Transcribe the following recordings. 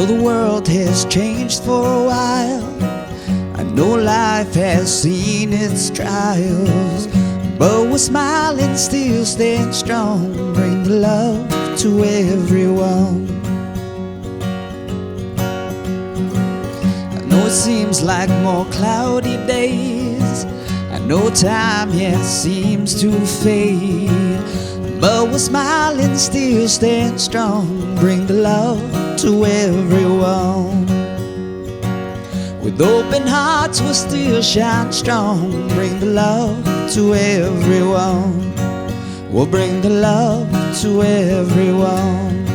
know the world has changed for a while. I know life has seen its trials, but we're smiling, still stand strong. Bring the love to everyone. I know it seems like more cloudy days. I know time, yeah, seems to fade, but we're smiling, still stand strong. Bring the love to everyone. With open hearts we'll still shine strong. Bring the love to everyone. We'll bring the love to everyone.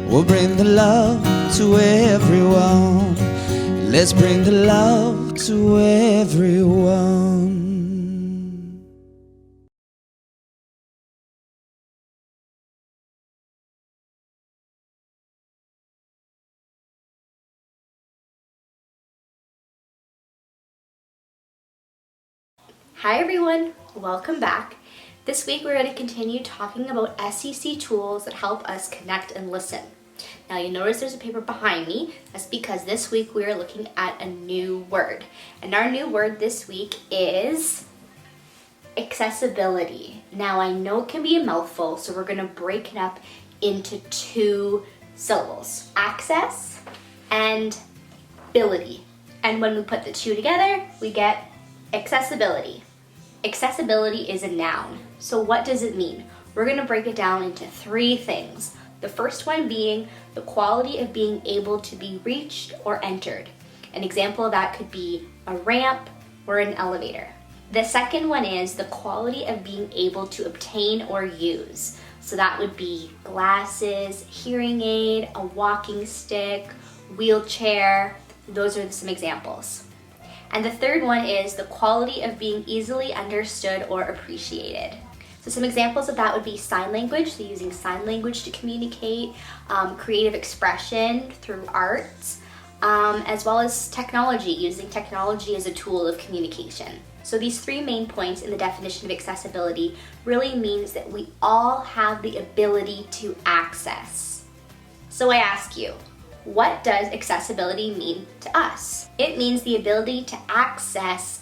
We'll bring the love to everyone. Let's bring the love to everyone. Hi everyone, welcome back. This week we're going to continue talking about SEC tools that help us connect and listen. Now you notice there's a paper behind me. That's because this week we are looking at a new word. And our new word this week is accessibility. Now I know it can be a mouthful, so we're going to break it up into two syllables. Access and ability. And when we put the two together, we get accessibility. Accessibility is a noun. So what does it mean? We're going to break it down into three things. The first one being the quality of being able to be reached or entered. An example of that could be a ramp or an elevator. The second one is the quality of being able to obtain or use. So that would be glasses, hearing aid, a walking stick, wheelchair. Those are some examples. And the third one is the quality of being easily understood or appreciated. So some examples of that would be sign language, so using sign language to communicate, creative expression through arts, as well as technology, using technology as a tool of communication. So these three main points in the definition of accessibility really means that we all have the ability to access. So I ask you, what does accessibility mean to us? It means the ability to access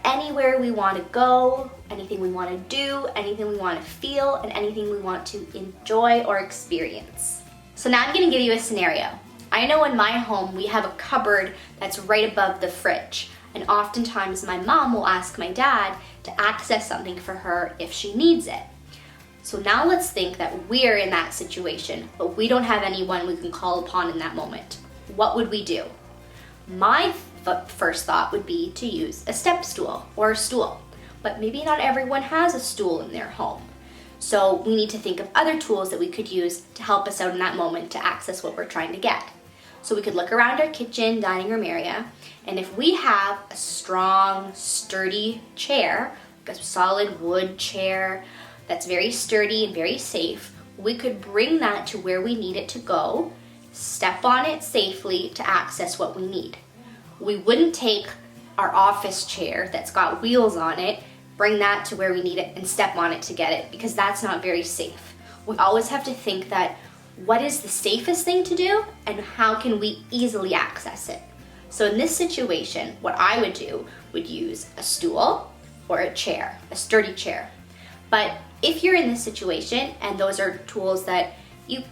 anywhere we want to go, anything we want to do, anything we want to feel, and anything we want to enjoy or experience. So now I'm going to give you a scenario. I know in my home we have a cupboard that's right above the fridge, and oftentimes my mom will ask my dad to access something for her if she needs it. So now let's think that we're in that situation, but we don't have anyone we can call upon in that moment. What would we do? My first thought would be to use a step stool or a stool, but maybe not everyone has a stool in their home. So we need to think of other tools that we could use to help us out in that moment to access what we're trying to get. So we could look around our kitchen, dining room area, and if we have a strong, sturdy chair, like a solid wood chair, that's very sturdy and very safe, we could bring that to where we need it to go, step on it safely to access what we need. We wouldn't take our office chair that's got wheels on it, bring that to where we need it and step on it to get it, because that's not very safe. We always have to think that what is the safest thing to do and how can we easily access it. So in this situation, what I would do would use a stool or a chair, a sturdy chair. But if you're in this situation and those are tools that you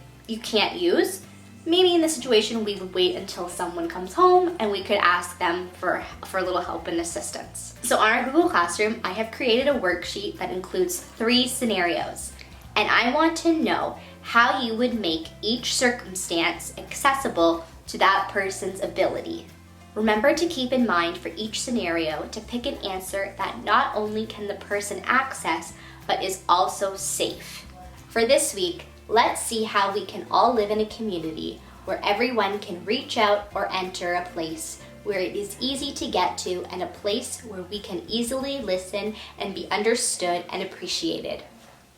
can't use, maybe in this situation we would wait until someone comes home and we could ask them for a little help and assistance. So on our Google Classroom, I have created a worksheet that includes 3 scenarios. And I want to know how you would make each circumstance accessible to that person's ability. Remember to keep in mind for each scenario to pick an answer that not only can the person access, but is also safe. For this week, let's see how we can all live in a community where everyone can reach out or enter a place where it is easy to get to and a place where we can easily listen and be understood and appreciated.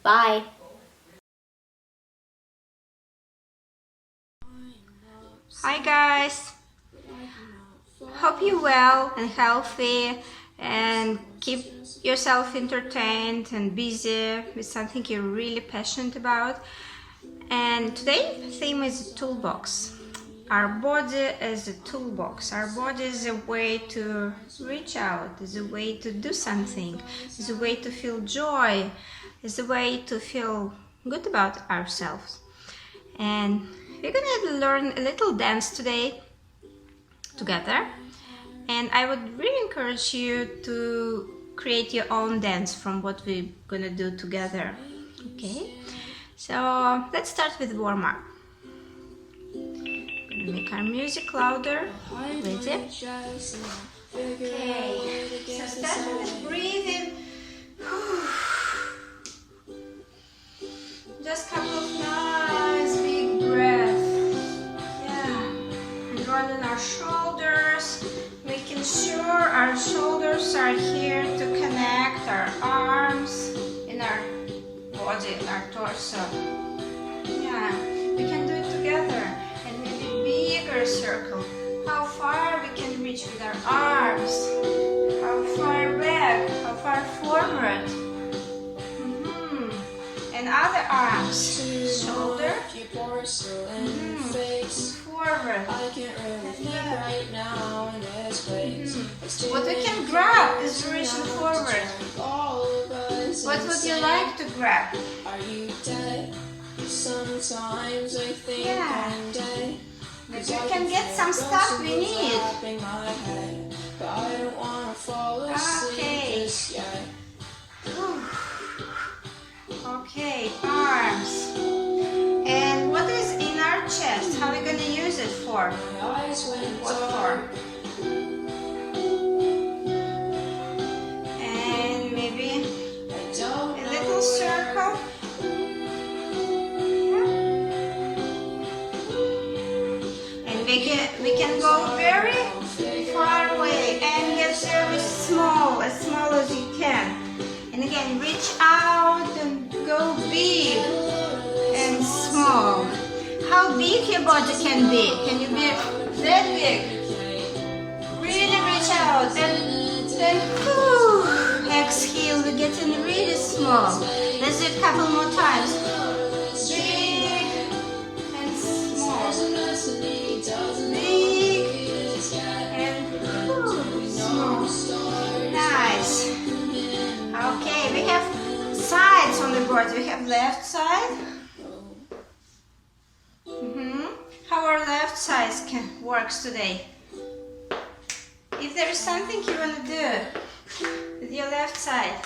Bye. Hi guys, hope you're well and healthy and keep yourself entertained and busy with something you're really passionate about. And today the theme is Toolbox. our body as a toolbox. Our body is a way to reach out, is a way to do something, is a way to feel joy, is a way to feel good about ourselves. And we're gonna learn a little dance today together. And I would really encourage you to create your own dance from what we're gonna do together. Okay? So let's start with warm-up. Gonna make our music louder. Ready? Okay. So start with breathing. Just a couple of nice big breaths. Yeah. And rolling our shoulders, making sure our shoulders are here to connect our arms in our body, our torso. Yeah, we can do it together. And maybe bigger circle. How far we can reach with our arms. How far back, how far forward. And other arms. Shoulder. Forward. What we can grab is reaching forward. What would you like to grab? Sometimes I think I'm dead. Maybe we can get some stuff we need. But I don't wanna fall asleep just yet. Okay, arms. And what is in our chest? How are we gonna use it for? What for? And maybe a little circle. And we can go very far away and get very small as you can. And again, reach out and go big and small. How big your body can be? Can you be that big? Really reach out and then exhale. We're getting really small. Let's do it a couple more times. Big and small. Big and small. Nice. Okay, we have sides on the board. We have left side. How our left side works today. If there is something you want to do with your left side,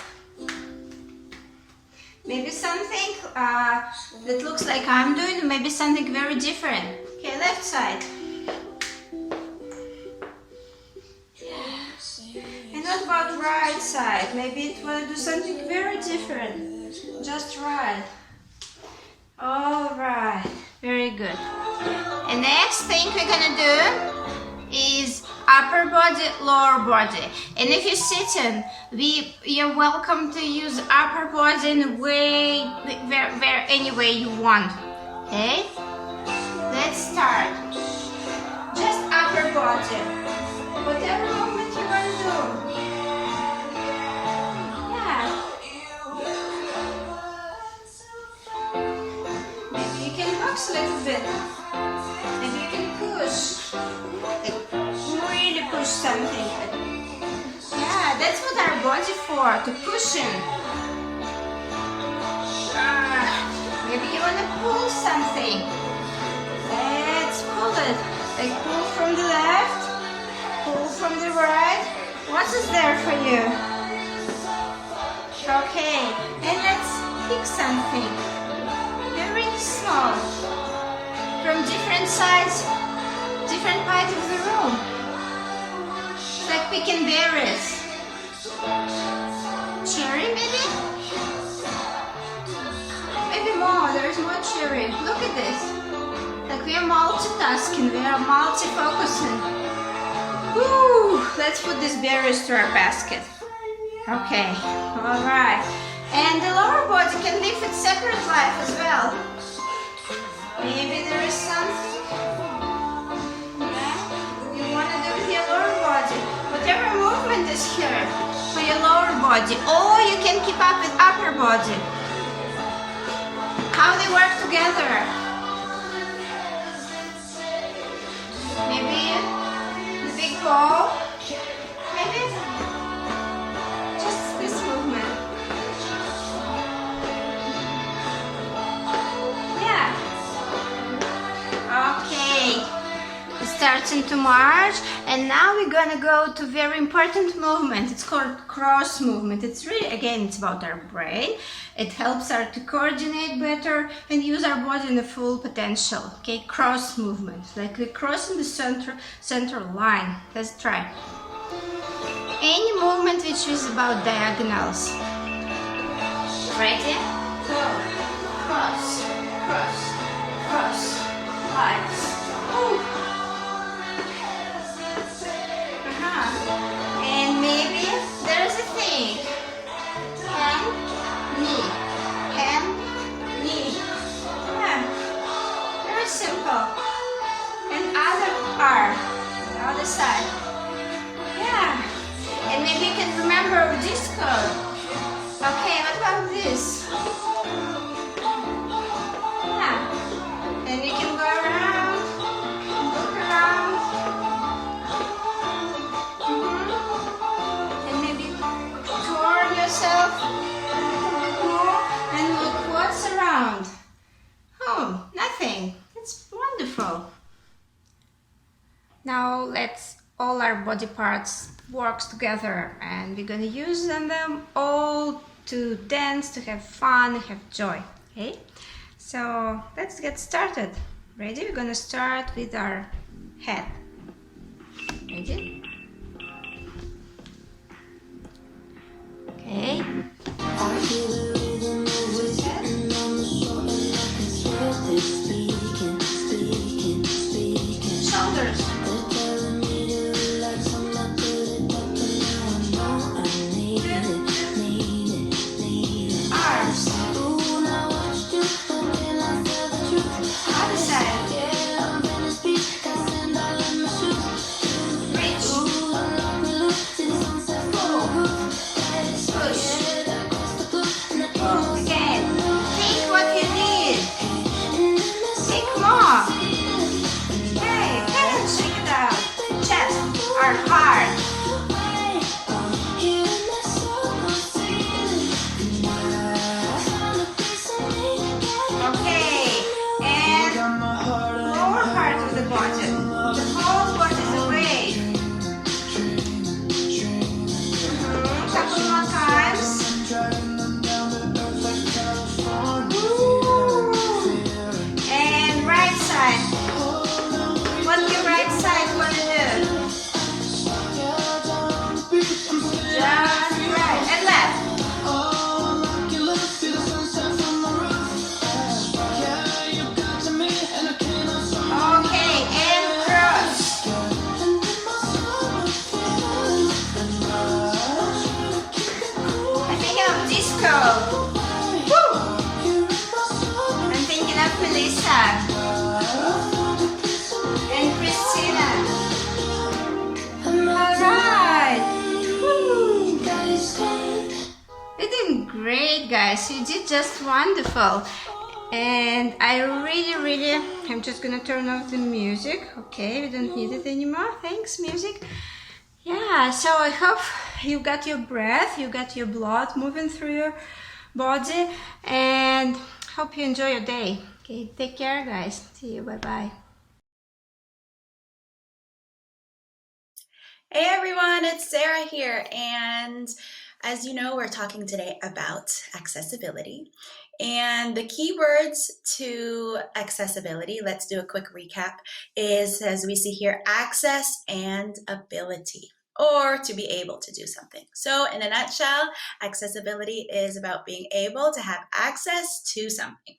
maybe something that looks like I'm doing, maybe something very different. Okay, left side. And what about right side? Maybe you want to do something very different. Just right. Alright, very good. And next thing we're gonna do is upper body, lower body. And if you're sitting, you're welcome to use upper body in a way, any way you want. Okay? Let's start. Just upper body. Whatever movement you want to do. Yeah. Maybe you can box a little bit. Maybe you can push. Really push something. Yeah, that's what our body for, to push in. Maybe you want to pull something. Let's pull it. Like pull from the left. Pull from the right. What is there for you? Okay, and let's pick something. Very small. From different sides, different part of the room. It's like picking berries. Cherry maybe? Maybe more, there's more cherry. Look at this. Like we are multitasking, we are multi-focusing. Woo! Let's put these berries to our basket. Okay, alright. And the lower body can live its separate life as well. Maybe there is something you want to do with your lower body. Whatever movement is here for your lower body, or you can keep up with upper body. How they work together. Maybe the big ball. Maybe just this movement. Yeah. Okay. We're starting to march, and now we're gonna go to very important movement. It's called cross movement. It's really, again, it's about our brain. It helps us to coordinate better and use our body in the full potential. Okay, cross movement, like we're crossing the center line. Let's try. Any movement which is about diagonals. Ready? Go. Cross, cross, cross, lines. Ooh. And maybe there's a thing. Hand, knee. Hand, knee. Yeah. Very simple. And other arm. The other side. Yeah. And maybe you can remember disco. Okay, what about this? Yeah. And you can go around, look around. And maybe turn yourself more and look what's around. Oh, nothing. It's wonderful. Now let's all our body parts work together, and we're gonna use them all to dance, to have fun, have joy. Okay, so let's get started. Ready? We're gonna start with our head. Ready? Okay. Shoulders. Arms. Other side. Reach. Push. Again. Think what you need. Think more. Hey, shake it out. Chest are hard. Okay, and lower part of the body. The whole body is away. Couple more times. Ooh. And right side. What your right side want to do? Just right and left. Okay, and cross. I'm thinking of disco. Woo! I'm thinking of Melissa and Christina. Alright. You're doing great, guys. You did just wonderful. And I really, I'm just gonna turn off the music. Okay, we don't need it anymore. Thanks, music. Yeah, so I hope you got your breath, you got your blood moving through your body, and hope you enjoy your day. Okay, take care, guys. See you. Bye-bye. Hey everyone, it's Sara here, and as you know, we're talking today about accessibility. And the keywords to accessibility, let's do a quick recap, is, as we see here, access and ability, or to be able to do something. So in a nutshell, accessibility is about being able to have access to something.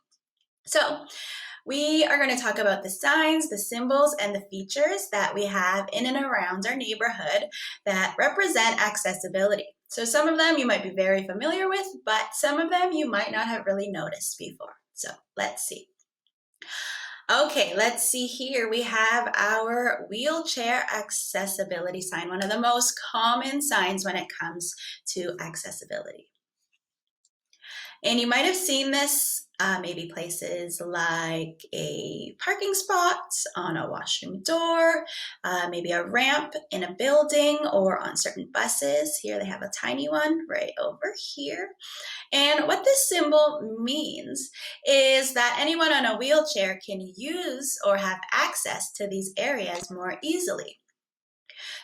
So we are going to talk about the signs, the symbols, and the features that we have in and around our neighborhood that represent accessibility. So some of them you might be very familiar with, but some of them you might not have really noticed before. So let's see. Okay, let's see here. We have our wheelchair accessibility sign, one of the most common signs when it comes to accessibility. And you might have seen this maybe places like a parking spot, on a washroom door, maybe a ramp in a building, or on certain buses. Here they have a tiny one right over here. And what this symbol means is that anyone on a wheelchair can use or have access to these areas more easily.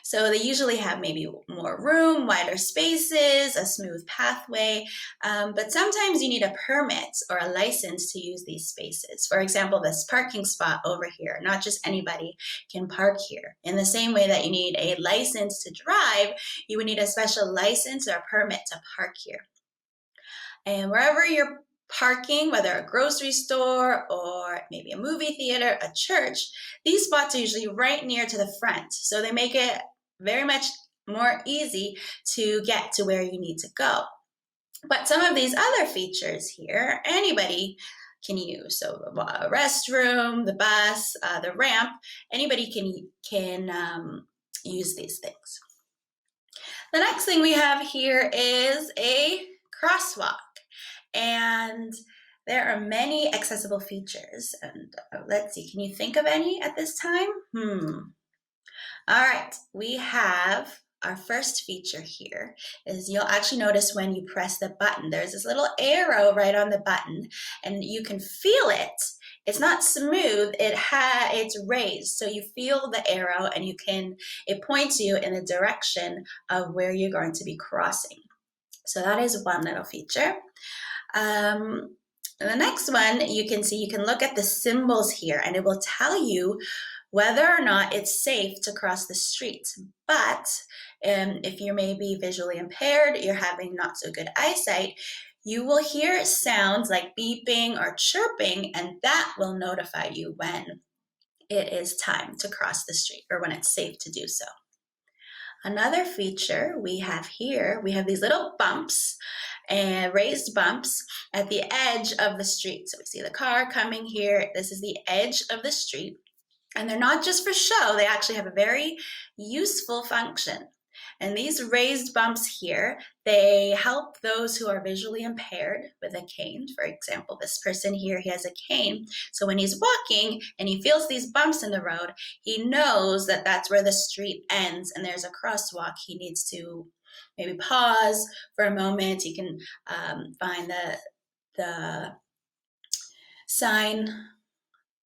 So they usually have maybe more room, wider spaces, a smooth pathway, but sometimes you need a permit or a license to use these spaces. For example, this parking spot over here, not just anybody can park here. In the same way that you need a license to drive, you would need a special license or a permit to park here. And wherever you're parking, whether a grocery store or maybe a movie theater, a church, these spots are usually right near to the front. So they make it very much more easy to get to where you need to go. But some of these other features here, anybody can use. So a restroom, the bus, the ramp, anybody can use these things. The next thing we have here is a crosswalk. And there are many accessible features. And let's see, can you think of any at this time? All right, we have our first feature here is you'll actually notice when you press the button, there's this little arrow right on the button, and you can feel it. It's not smooth, it's raised. So you feel the arrow and it points you in the direction of where you're going to be crossing. So that is one little feature. The next one, you can look at the symbols here and it will tell you whether or not it's safe to cross the street. But if you're maybe visually impaired, you're having not so good eyesight, you will hear sounds like beeping or chirping, and that will notify you when it is time to cross the street or when it's safe to do so. Another feature we have here, we have these little bumps and raised bumps at the edge of the street. So we see the car coming here. This is the edge of the street. And they're not just for show, they actually have a very useful function. And these raised bumps here, they help those who are visually impaired with a cane. For example, this person here, he has a cane. So when he's walking and he feels these bumps in the road, he knows that that's where the street ends and there's a crosswalk. He needs to maybe pause for a moment. He can find the sign,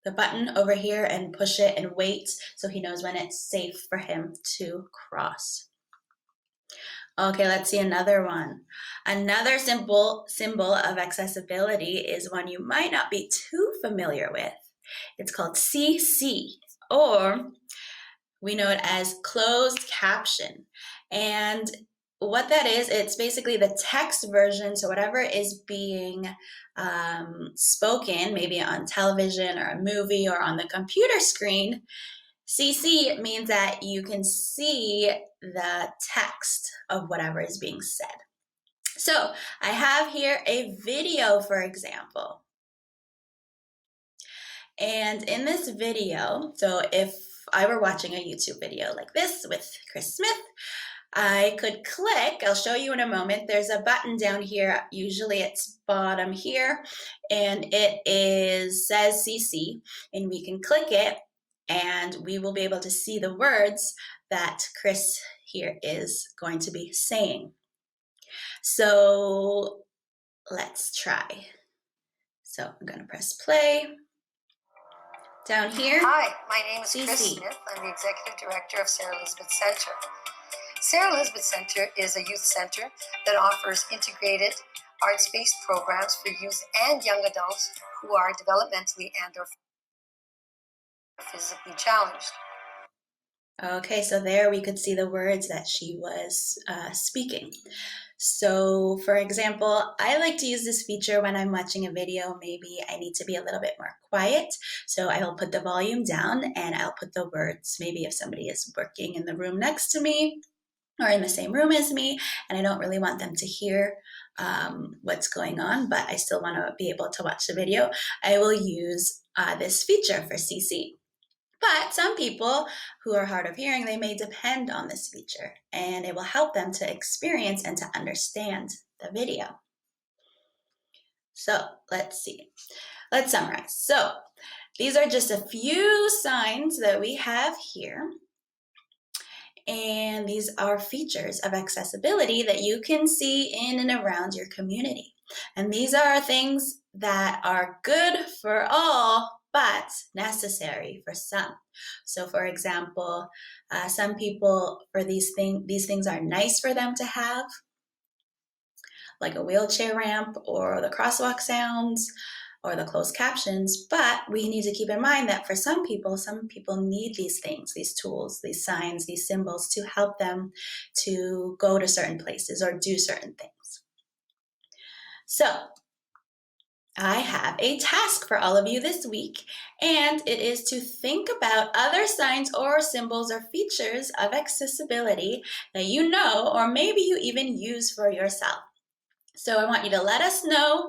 the button over here, and push it and wait so he knows when it's safe for him to cross. Okay, let's see another one. Another symbol of accessibility is one you might not be too familiar with. It's called CC, or we know it as closed caption. And what that is, it's basically the text version, so whatever is being spoken, maybe on television or a movie or on the computer screen, CC means that you can see the text of whatever is being said. So I have here a video, for example. And in this video, so if I were watching a YouTube video like this with Chris Smith, I could click, I'll show you in a moment, there's a button down here, usually it's bottom here, and says CC, and we can click it, and we will be able to see the words that Chris here is going to be saying. So let's try. So I'm going to press play. Down here. Hi, my name is CC. Chris Smith. I'm the Executive Director of Sara Elizabeth Center. Sara Elizabeth Center is a youth center that offers integrated arts-based programs for youth and young adults who are developmentally and or physically challenged. Okay, so there we could see the words that she was speaking. So, for example, I like to use this feature when I'm watching a video. Maybe I need to be a little bit more quiet. So I'll put the volume down and I'll put the words. Maybe if somebody is working in the room next to me or in the same room as me, and I don't really want them to hear what's going on, but I still want to be able to watch the video, I will use this feature for CC. But some people who are hard of hearing, they may depend on this feature, and it will help them to experience and to understand the video. So let's see. Let's summarize. So these are just a few signs that we have here. And these are features of accessibility that you can see in and around your community. And these are things that are good for all, but necessary for some. So for example, some people, for these things are nice for them to have, like a wheelchair ramp or the crosswalk sounds or the closed captions, but we need to keep in mind that for some people need these things, these tools, these signs, these symbols to help them to go to certain places or do certain things. So I have a task for all of you this week, and it is to think about other signs or symbols or features of accessibility that you know, or maybe you even use for yourself. So I want you to let us know,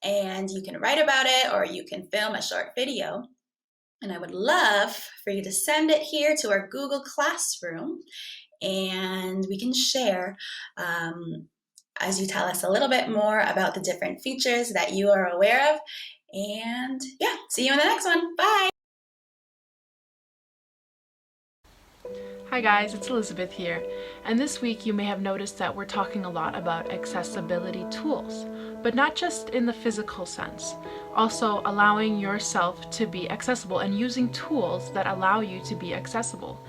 and you can write about it or you can film a short video. And I would love for you to send it here to our Google Classroom, and we can share as you tell us a little bit more about the different features that you are aware of. And yeah, see you in the next one. Bye. Hi guys, it's Elizabeth here, and this week you may have noticed that we're talking a lot about accessibility tools, but not just in the physical sense, also allowing yourself to be accessible and using tools that allow you to be accessible.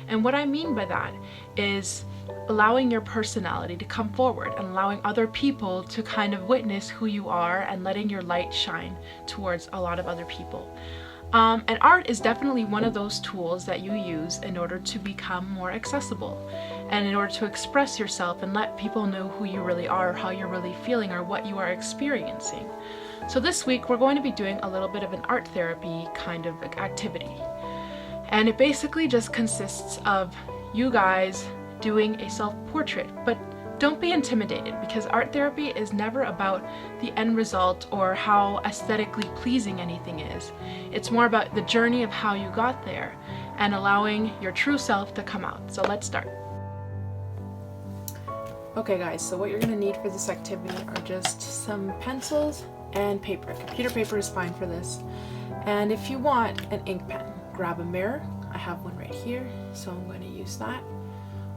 And what I mean by that is allowing your personality to come forward and allowing other people to kind of witness who you are and letting your light shine towards a lot of other people. And art is definitely one of those tools that you use in order to become more accessible and in order to express yourself and let people know who you really are, how you're really feeling, or what you are experiencing. So this week we're going to be doing a little bit of an art therapy kind of activity. And it basically just consists of you guys doing a self-portrait, but don't be intimidated, because art therapy is never about the end result or how aesthetically pleasing anything is. It's more about the journey of how you got there and allowing your true self to come out. So let's start. Okay guys, so what you're going to need for this activity are just some pencils and paper. Computer paper is fine for this. And if you want an ink pen, grab a mirror. I have one right here, so I'm going to use that.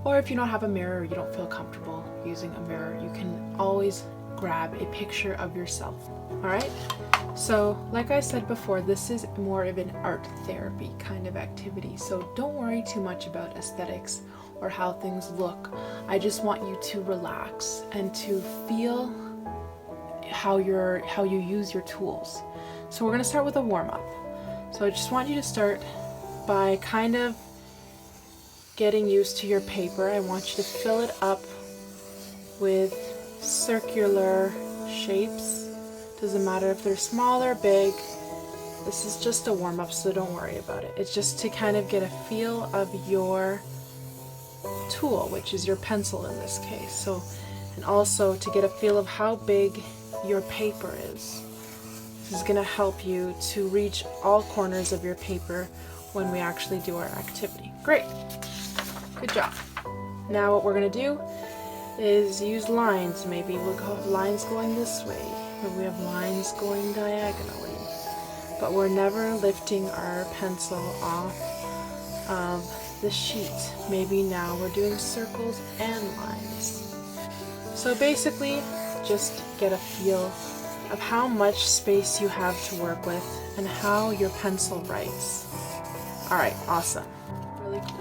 Or if you don't have a mirror or you don't feel comfortable using a mirror, you can always grab a picture of yourself. Alright? So, like I said before, this is more of an art therapy kind of activity. So don't worry too much about aesthetics or how things look. I just want you to relax and to feel how you use your tools. So we're going to start with a warm-up. So I just want you to start by kind of getting used to your paper. I want you to fill it up with circular shapes. Doesn't matter if they're small or big. This is just a warm-up, so don't worry about it. It's just to kind of get a feel of your tool, which is your pencil in this case. So, and also to get a feel of how big your paper is. This is going to help you to reach all corners of your paper when we actually do our activity. Great. Good job. Now what we're going to do is use lines. Maybe we'll have lines going this way, or we have lines going diagonally. But we're never lifting our pencil off of the sheet. Maybe now we're doing circles and lines. So basically, just get a feel of how much space you have to work with and how your pencil writes. Alright, awesome. Really cool.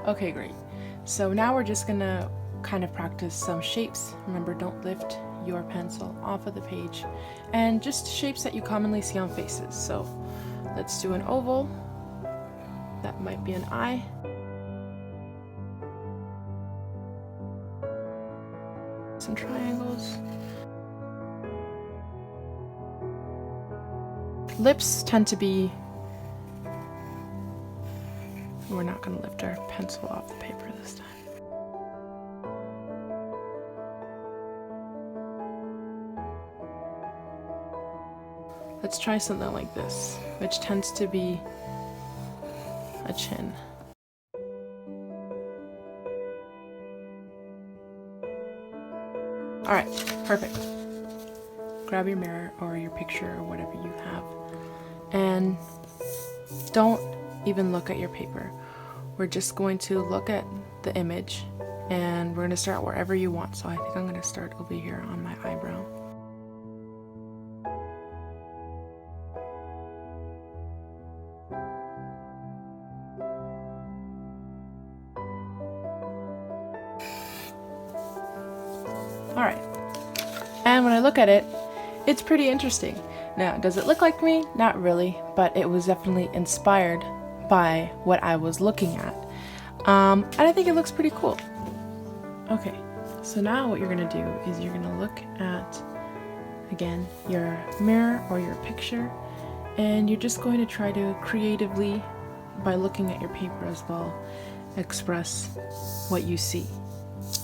Okay, great. So now we're just gonna kind of practice some shapes. Remember, don't lift your pencil off of the page. And just shapes that you commonly see on faces. So let's do an oval. That might be an eye. Some triangles. Lips tend to be... We're not going to lift our pencil off the paper this time. Let's try something like this, which tends to be a chin. Alright, perfect. grab your mirror or your picture or whatever you have, and don't even look at your paper. We're just going to look at the image, and we're going to start wherever you want. So I think I'm going to start over here on my eyebrow. Alright, and when I look at it, it's pretty interesting. Now, does it look like me? Not really, but it was definitely inspired by what I was looking at. And I think it looks pretty cool. Okay, so now what you're going to do is you're going to look at, again, your mirror or your picture, and you're just going to try to creatively, by looking at your paper as well, express what you see.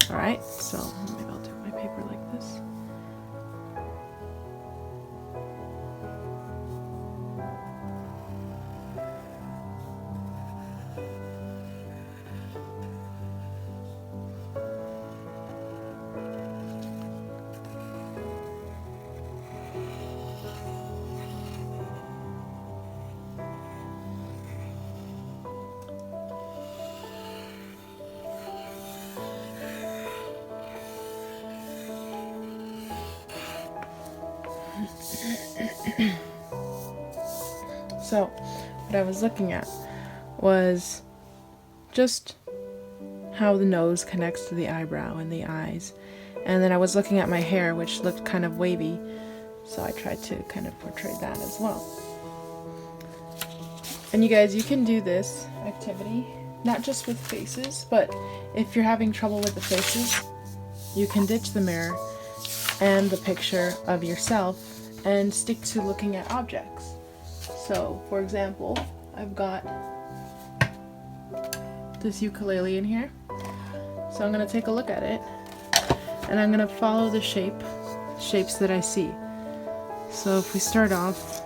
Alright, so maybe I'll do my paper like this. So, what I was looking at was just how the nose connects to the eyebrow and the eyes. And then I was looking at my hair, which looked kind of wavy, so I tried to kind of portray that as well. And you guys, you can do this activity, not just with faces, but if you're having trouble with the faces, you can ditch the mirror and the picture of yourself and stick to looking at objects. So, for example, I've got this ukulele in here. So I'm going to take a look at it, and I'm going to follow the shapes that I see. So if we start off,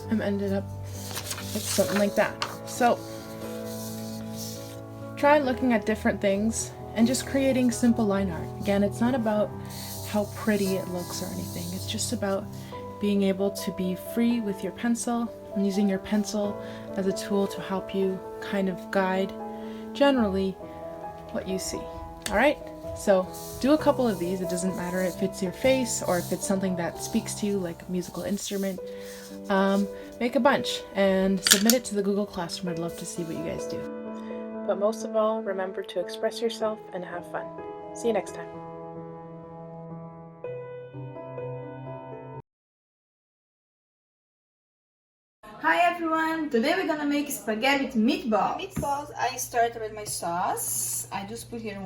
I'm ended up with something like that. So try looking at different things and just creating simple line art. Again, it's not about how pretty it looks or anything. It's just about being able to be free with your pencil and using your pencil as a tool to help you kind of guide generally what you see. Alright? So do a couple of these. It doesn't matter if it's your face or if it's something that speaks to you, like a musical instrument. Make a bunch and submit it to the Google Classroom. I'd love to see what you guys do. But most of all, remember to express yourself and have fun. See you next time. Hi everyone! Today we're gonna make spaghetti with meatballs. Meatballs, I started with my sauce. I just put here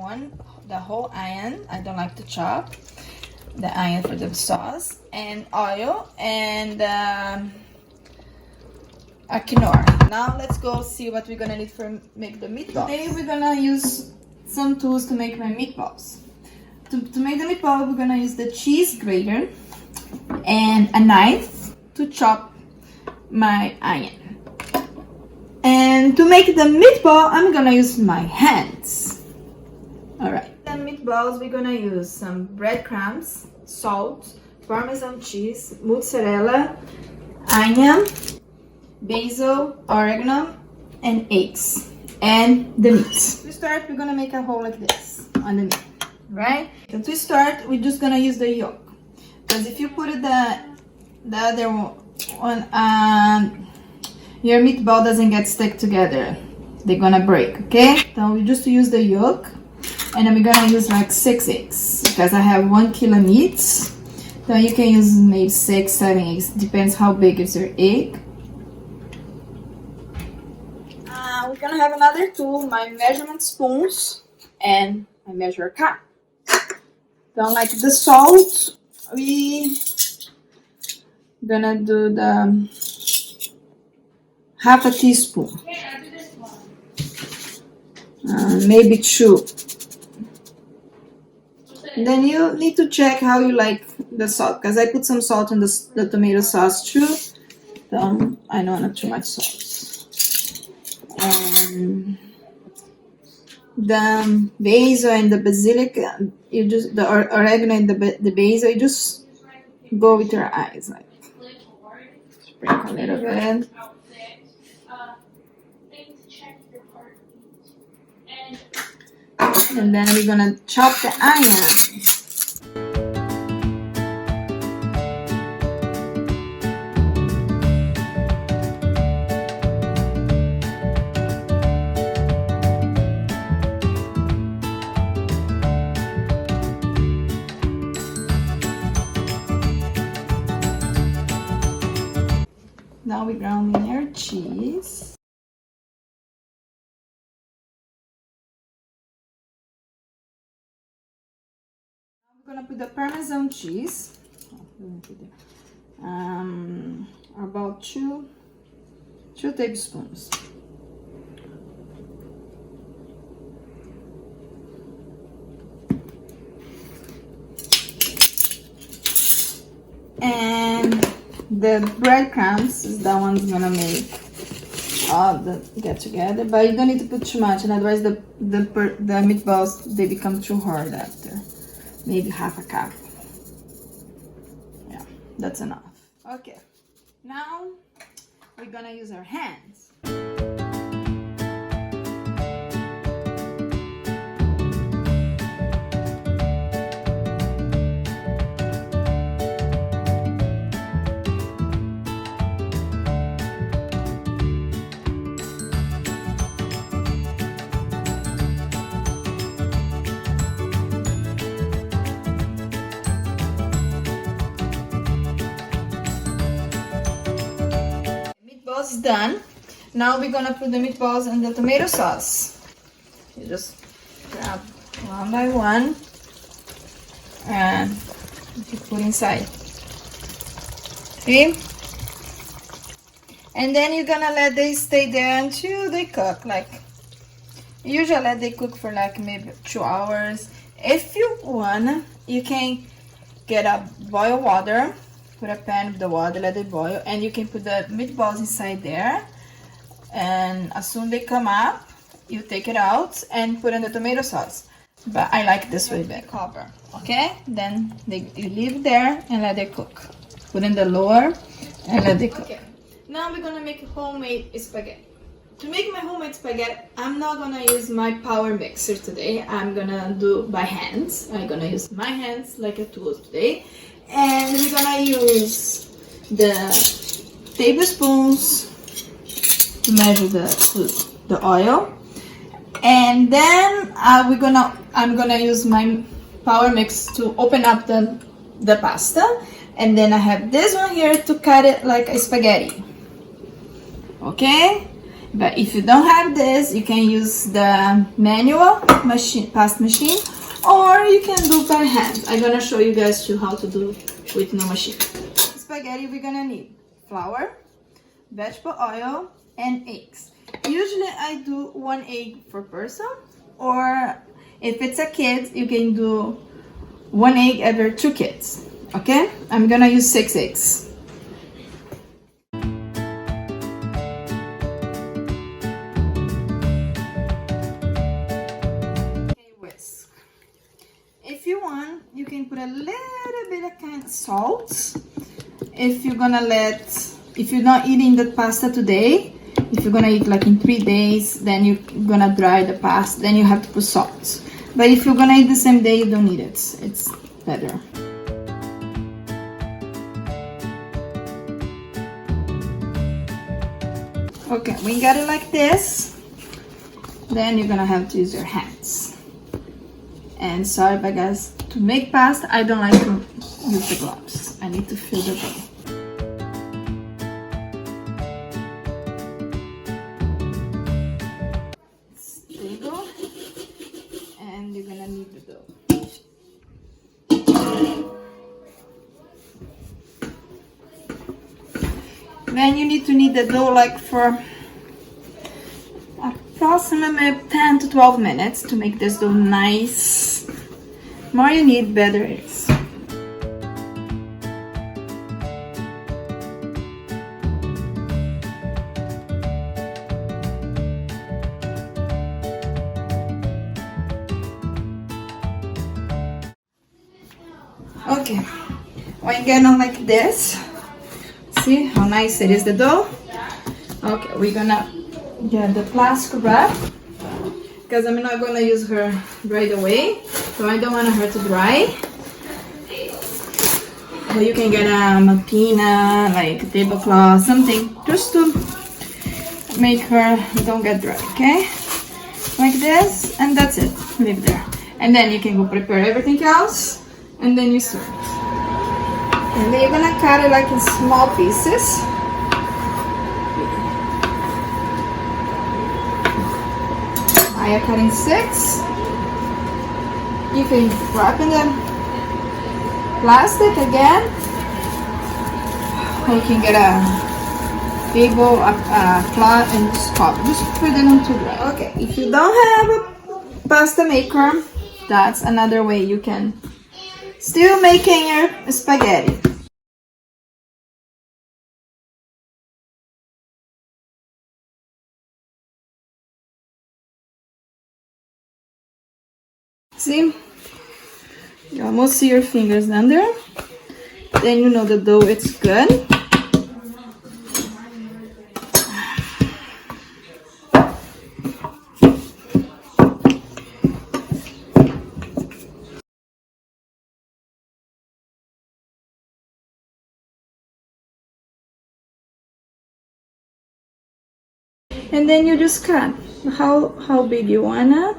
the whole onion. I don't like to chop the onion for the sauce, and oil, and a quinoa. Now let's go see what we're gonna need for make the meatballs. Today we're gonna use some tools to make my meatballs. To make the meatball, we're gonna use the cheese grater and a knife to chop my onion. And to make the meatball, I'm gonna use my hands. Alright. The meatballs, we're gonna use some breadcrumbs, salt, Parmesan cheese, mozzarella, onion, basil, oregano, and eggs, and the meat. To start, we're gonna make a hole like this on the meat, right? And to start, we're just gonna use the yolk, because if you put it the other one, your meatball doesn't get stuck together. They're gonna break, okay? So we just use the yolk, and then we're gonna use like 6 eggs, because I have 1 kilo meat. So you can use maybe 6, 7 eggs, depends how big is your egg. Now we're gonna have another tool, my measurement spoons and my measure cup. Don't like the salt. We gonna do the half a teaspoon, maybe 2. And then you need to check how you like the salt, because I put some salt in the tomato sauce too. So I know not too much salt. And the basil and the basilic, you just the oregano and the basil, you just go with your eyes, like sprinkle a little bit. And then we're gonna chop the onion. Now we're grounding our cheese. We're gonna put the Parmesan cheese. About two tablespoons. And the breadcrumbs is that one's gonna make all the get together, but you don't need to put too much, and otherwise the meatballs, they become too hard after. Maybe half a cup. Yeah, that's enough. Okay, now we're gonna use our hands. Meatballs done. Now we're gonna put the meatballs in the tomato sauce. You just grab one by one and you put inside. See? And then you're gonna let they stay there until they cook. Like usually let they cook for like maybe 2 hours. If you want, you can get a boil water. Put a pan with the water, let it boil, and you can put the meatballs inside there. And as soon as they come up, you take it out and put in the tomato sauce. But I like this way better. Cover, okay? Then you leave there and let it cook. Put in the lower and let it cook. Okay. Now we're gonna make homemade spaghetti. To make my homemade spaghetti, I'm not gonna use my power mixer today. I'm gonna do by hands. I'm gonna use my hands like a tool today. And we're gonna use the tablespoons to measure the oil, and then I'm gonna use my power mix to open up the pasta, and then I have this one here to cut it like a spaghetti. Okay, but if you don't have this, you can use the manual machine, pasta machine, or you can do by hand. I'm gonna show you guys too how to do with no machine. Spaghetti, we're gonna need flour, vegetable oil, and eggs. Usually I do 1 egg per person, or if it's a kid, you can do 1 egg every 2 kids. Okay, I'm gonna use 6 eggs. If you want, you can put a little bit of canned salt. If you're not eating the pasta today, if you're gonna eat like in 3 days, then you're gonna dry the pasta, then you have to put salt. But if you're gonna eat the same day, you don't need it. It's better. Okay, we got it like this. Then you're gonna have to use your hands. And sorry, but guys, to make pasta, I don't like to use the gloves. I need to fill the bowl. knead the dough like for approximately 10 to 12 minutes to make this dough nice. The more you knead, better it is. Okay, when you get on like this, see how nice it is, the dough? Okay, we're gonna get the plastic wrap because I'm not gonna use her right away, so I don't want her to dry. But you can get a mapina, like a tablecloth, something just to make her don't get dry, okay? Like this, and that's it, leave there. And then you can go prepare everything else, and then you serve it. And then you're gonna cut it like in small pieces. I am cutting 6. You can wrap in the plastic again. Or you can get a big bowl, a cloth, and just put it on to dry. Okay, if you don't have a pasta maker, that's another way you can still making your spaghetti. See? You almost see your fingers under. Then you know the dough it's good. And then you just cut how big you wanna.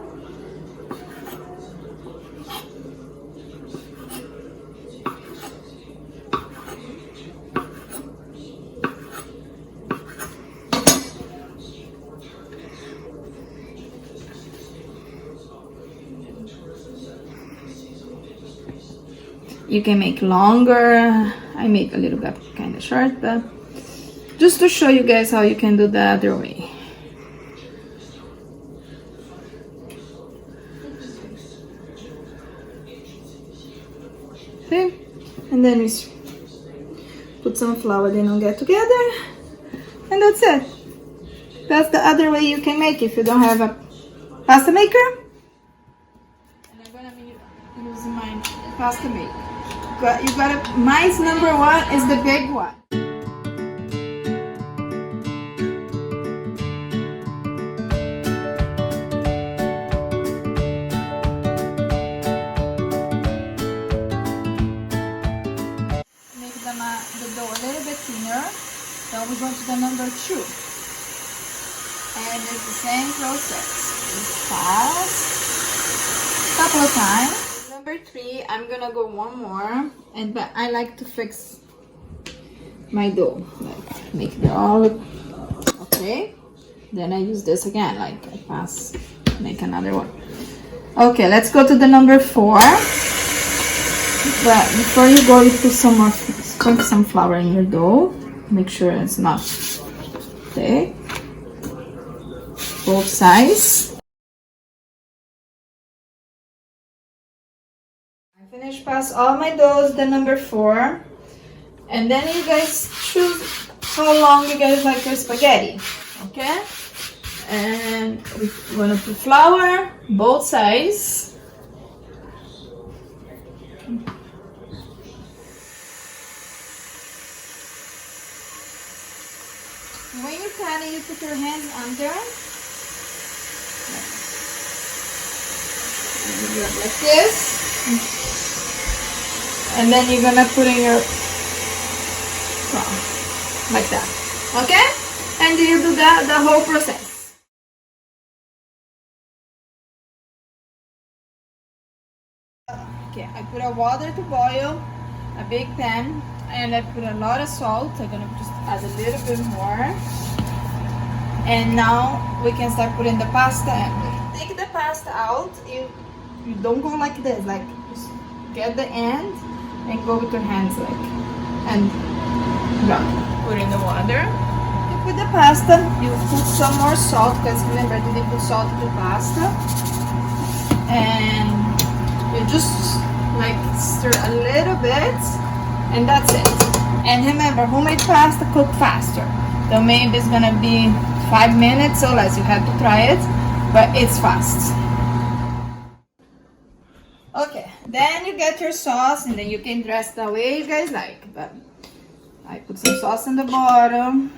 You can make longer. I make a little bit kind of short, but just to show you guys how you can do the other way. Okay, and then we put some flour, they don't get together, and that's it. That's the other way you can make if you don't have a pasta maker. And I'm gonna use my pasta maker. You gotta, mine's number 1 is the big one. The dough a little bit thinner, then we go to the number 2, and it's the same process. Just pass a couple of times. Number 3, I'm gonna go one more, but I like to fix my dough, like make it all okay. Then I use this again, like I pass, make another one. Okay, let's go to the number 4. But before you go, you put some more. Put some flour in your dough. Make sure it's not thick. Both sides. I finished pass all my doughs, the number 4. And then you guys choose how long you guys like your spaghetti. Okay? And we're gonna put flour, both sides. When you're cutting, you put your hands under. Like this. And then you're gonna put in your like that. Okay? And you do that the whole process. Okay, I put a water to boil, a big pan, and I put a lot of salt. I'm gonna just add a little bit more. And now we can start putting the pasta in. Take the pasta out. You don't go like this. Like just get the end and go with your hands like and drop. Put in the water. with the pasta, you put some more salt, because remember I didn't put salt in the pasta. And you just like stir a little bit, and that's it. And remember, homemade pasta cook faster. The maybe it's gonna be 5 minutes or less. You have to try it, but it's fast. Okay, then you get your sauce, and then you can dress the way you guys like. But I put some sauce in the bottom.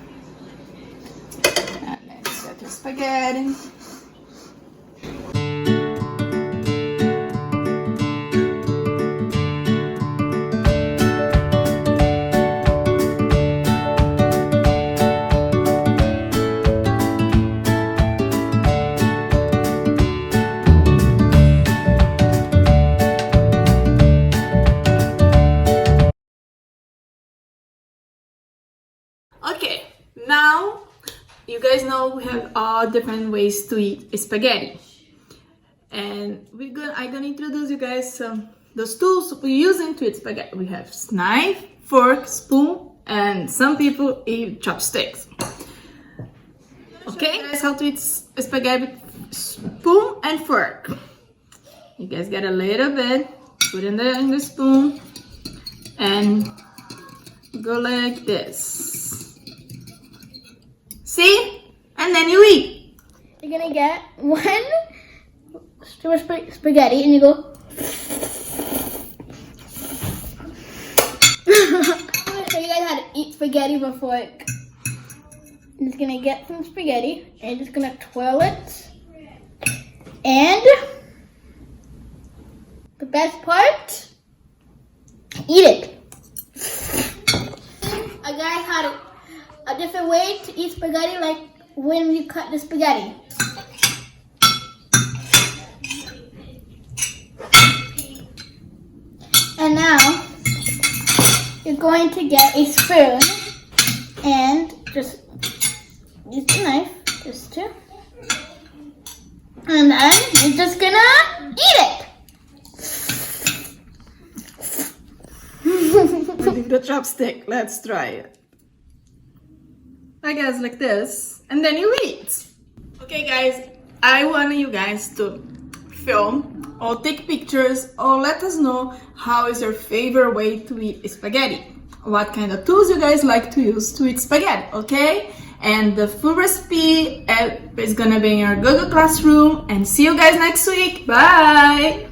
And let's get the spaghetti. Okay, now you guys know we have all different ways to eat spaghetti, and I'm gonna introduce you guys those tools we use to eat spaghetti. We have knife, fork, spoon, and some people eat chopsticks. Okay, that's how to eat spaghetti with spoon and fork. You guys get a little bit, put in the spoon, and go like this. See? And then you eat. You're gonna get one spaghetti and you go. I'm gonna show you guys how to eat spaghetti with a fork. You're just gonna get some spaghetti and you're just gonna twirl it. And the best part, eat it. I guys had a different way to eat spaghetti, like when you cut the spaghetti. And now you're going to get a spoon and just use the knife, just to, and then you're just gonna eat it. With the chopstick, let's try it. I guess like this, and then you eat. Okay guys, I want you guys to film or take pictures or let us know how is your favorite way to eat spaghetti. What kind of tools you guys like to use to eat spaghetti, okay? And the full recipe is gonna be in our Google Classroom, and see you guys next week. Bye!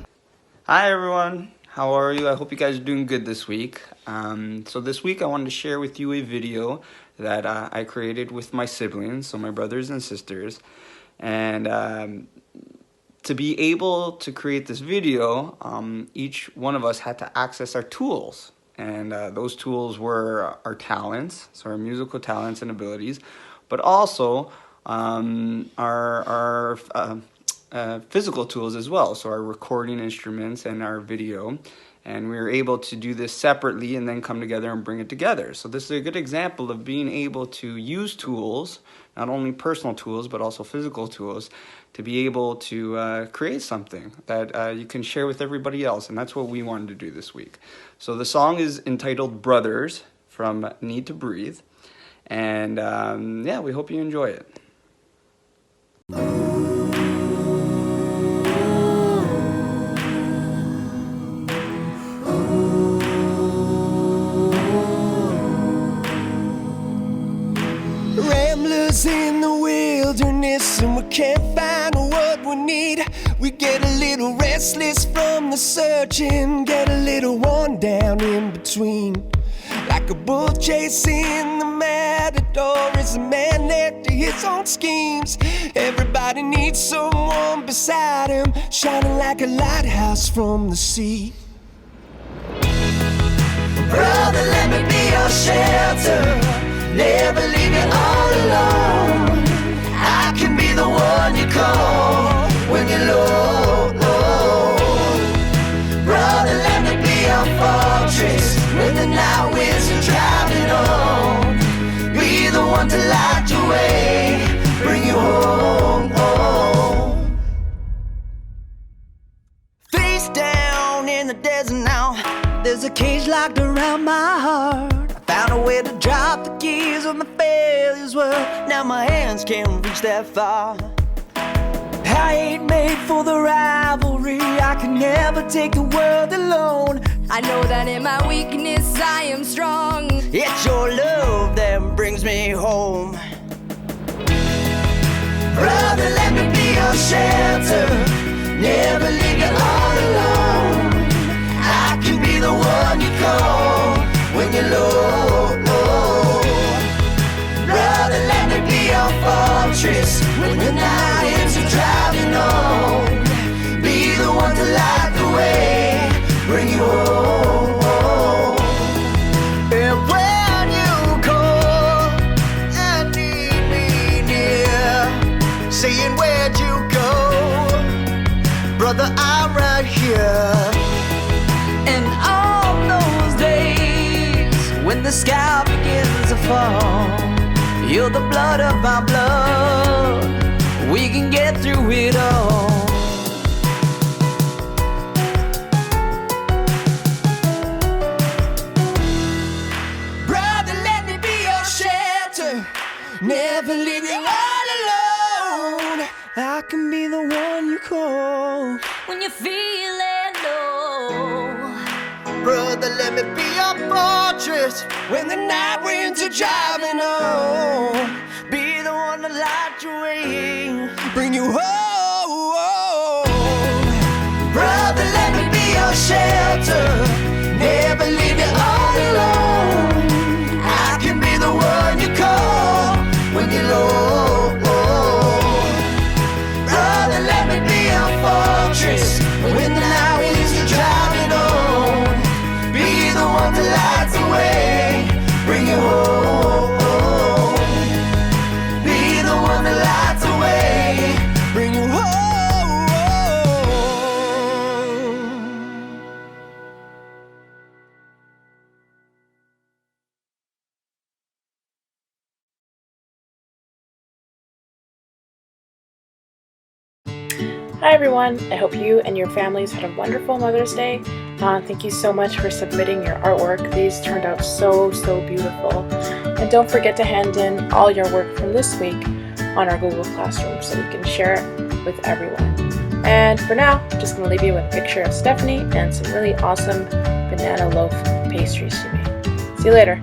Hi everyone, how are you? I hope you guys are doing good this week. So this week I wanted to share with you a video that I created with my siblings, so my brothers and sisters. And to be able to create this video, each one of us had to access our tools. And those tools were our talents, so our musical talents and abilities, but also our physical tools as well, so our recording instruments and our video. And we were able to do this separately and then come together and bring it together. So this is a good example of being able to use tools, not only personal tools, but also physical tools, to be able to create something that you can share with everybody else. And that's what we wanted to do this week. So the song is entitled Brothers from Need to Breathe. And yeah, we hope you enjoy it. In the wilderness and we can't find what we need. We get a little restless from the searching, get a little worn down in between. Like a bull chasing the matador is a man left to his own schemes. Everybody needs someone beside him, shining like a lighthouse from the sea. Brother, let me be your shelter, never leave you all alone. I can be the one you call when you're low. Brother, let me be your fortress when the night winds are driving on. Be the one to light your way, bring you home. Face down in the desert now, there's a cage locked around my heart. Found a way to drop the keys of my the failure's world. Now my hands can't reach that far. I ain't made for the rivalry. I can never take the world alone. I know that in my weakness I am strong. It's your love that brings me home. Brother, let me be your shelter. Never leave you all alone. I can be the one you call when you're low. Brother, let me be your fortress when the nights are driving on. Be the one to light the way, bring you home. And when you call and need me near, saying where'd you go, brother, I'm right here. And all those days when the sky begins to fall, you're the blood of my blood. We can get through it all. Brother, let me be your shelter. Never leave you all alone. I can be the one you call When you're feeling low, brother, let me be your fortress when the night winds are driving on. Be the one to light your way, bring you home. Brother, let me be your shelter. Never leave you all alone. I can be the one you call when you're low. Brother, let me be your fortress when the night winds are driving on. Be the one that lights the way, bring you home. Be the one that lights the way, bring you home. Hi everyone, I hope you and your families had a wonderful Mother's Day. Thank you so much for submitting your artwork. These turned out so beautiful. And don't forget to hand in all your work from this week on our Google Classroom so we can share it with everyone. And for now, I'm just going to leave you with a picture of Stephanie and some really awesome banana loaf pastries she made. See you later.